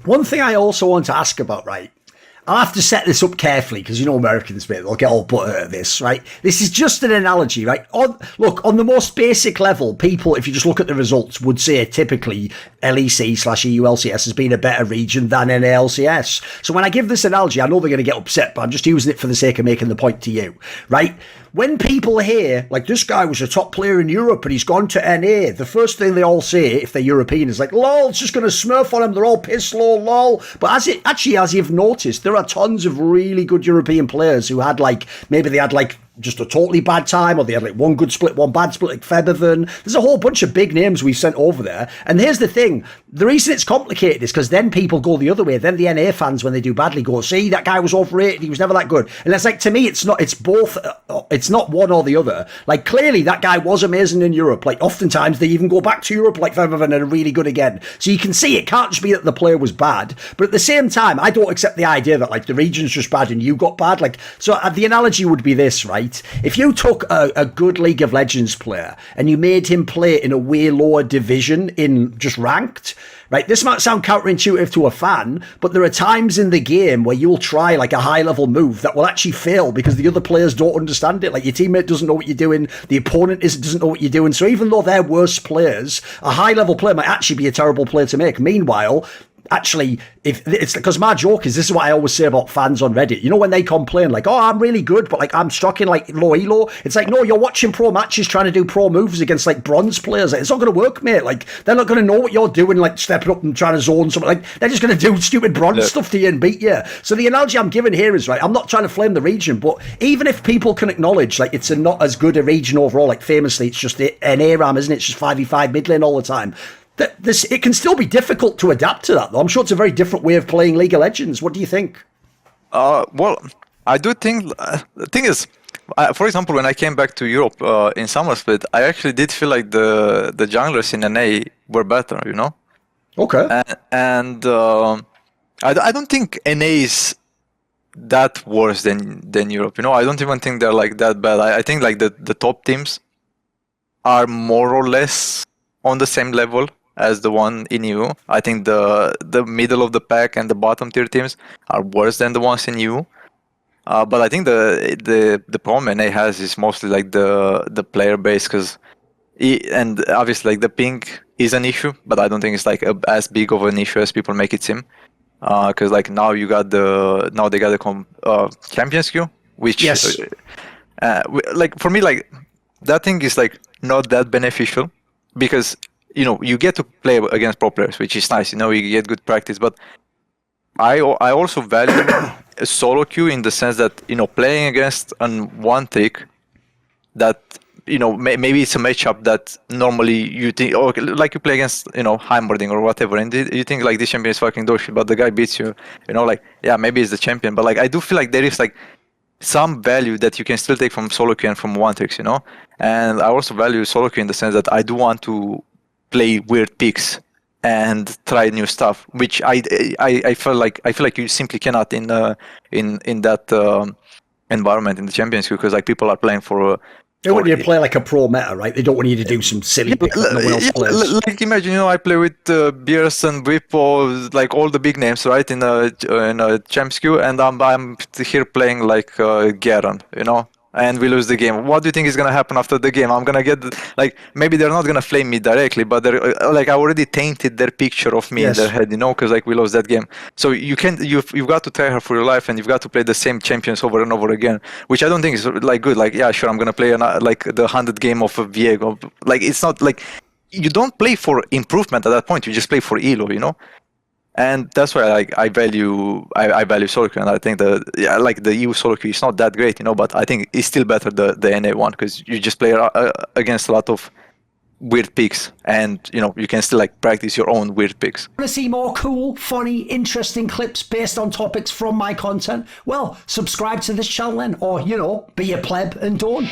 One thing I also want to ask about, right? I'll have to set this up carefully because you know Americans, mate, they'll get all put out of this, right? This is just an analogy, right? On the most basic level, people, if you just look at the results, would say typically LEC/EULCS has been a better region than NALCS. So when I give this analogy, I know they're going to get upset, but I'm just using it for the sake of making the point to you, right? When people hear, like, this guy was a top player in Europe and he's gone to NA, the first thing they all say, if they're European, is like, lol, it's just going to smurf on him, they're all piss low, lol. But as you've noticed, there are tons of really good European players who had, like, maybe they had, like, just a totally bad time, or they had like one good split, one bad split, like Featherven. There's a whole bunch of big names we've sent over there. And here's the thing, the reason it's complicated is because then people go the other way. Then the NA fans, when they do badly, go, see, that guy was overrated, he was never that good. And it's like, to me, it's both, it's not one or the other. Like, clearly that guy was amazing in Europe. Like, oftentimes they even go back to Europe, like Featherven, and are really good again. So you can see it can't just be that the player was bad. But at the same time, I don't accept the idea that, like, the region's just bad and you got bad. Like, so the analogy would be this, right? If you took a good League of Legends player and you made him play in a way lower division in just ranked, right? This might sound counterintuitive to a fan, but there are times in the game where you'll try like a high level move that will actually fail because the other players don't understand it. Like, your teammate doesn't know what you're doing, the opponent doesn't know what you're doing. So even though they're worse players, a high level player might actually be a terrible player to make. Meanwhile, actually, if it's because my joke is, this is what I always say about fans on Reddit. You know, when they complain like, oh, I'm really good, but like I'm stuck in like low elo. It's like, no, you're watching pro matches trying to do pro moves against like bronze players. Like, it's not going to work, mate. Like, they're not going to know what you're doing, like stepping up and trying to zone something. Like, they're just going to do stupid bronze stuff to you and beat you. So the analogy I'm giving here is, right, I'm not trying to flame the region, but even if people can acknowledge like it's a not as good a region overall, like famously it's just an ARAM, isn't it? It's just 5v5 mid lane all the time. It can still be difficult to adapt to that, though. I'm sure it's a very different way of playing League of Legends. What do you think? Well, I do think the thing is, for example, when I came back to Europe in summer split, I actually did feel like the junglers in NA were better, you know. Okay. And I don't think NA is that worse than Europe, you know. I don't even think they're like that bad. I think like the top teams are more or less on the same level as the one in EU. I think the middle of the pack and the bottom tier teams are worse than the ones in EU. But I think the problem NA has is mostly like the player base, and obviously like the ping is an issue, but I don't think it's like as big of an issue as people make it seem. Because like now they got the champions queue, which yes, like for me like that thing is like not that beneficial. Because, you know, you get to play against pro players, which is nice. You know, you get good practice. But I also value a solo queue in the sense that, you know, playing against one trick that, you know, maybe it's a matchup that normally you think, oh, like you play against, you know, Heimberding or whatever, and you think like this champion is fucking dog shit, but the guy beats you, you know, like, yeah, maybe it's the champion. But like, I do feel like there is like some value that you can still take from solo queue and from one tricks, you know. And I also value solo queue in the sense that I do want to play weird picks and try new stuff, which I feel like you simply cannot in that environment in the Champions League, because like people are playing for. They want you to play like a pro meta, right? They don't want you to do some silly pick that no one else plays. Like imagine, you know, I play with Beerson, Whippo, like all the big names, right, in a Champs queue, and I'm here playing like Garen, you know, and we lose the game. What do you think is gonna happen after the game? I'm gonna get like, maybe they're not gonna flame me directly, but they're like, I already tainted their picture of me in their head, you know, because like we lost that game. So you've got to try hard for your life, and you've got to play the same champions over and over again, which I don't think is like good. Like, yeah, sure, I'm gonna play like the 100th game of Viego. Like, it's not like you don't play for improvement at that point. You just play for elo, you know. And that's why I value solo queue, and I think like the EU solo queue is not that great, you know, but I think it's still better the NA one, because you just play against a lot of weird picks, and you know you can still like practice your own weird picks. Want to see more cool, funny, interesting clips based on topics from my content? Well, subscribe to this channel then, or you know, be a pleb and don't.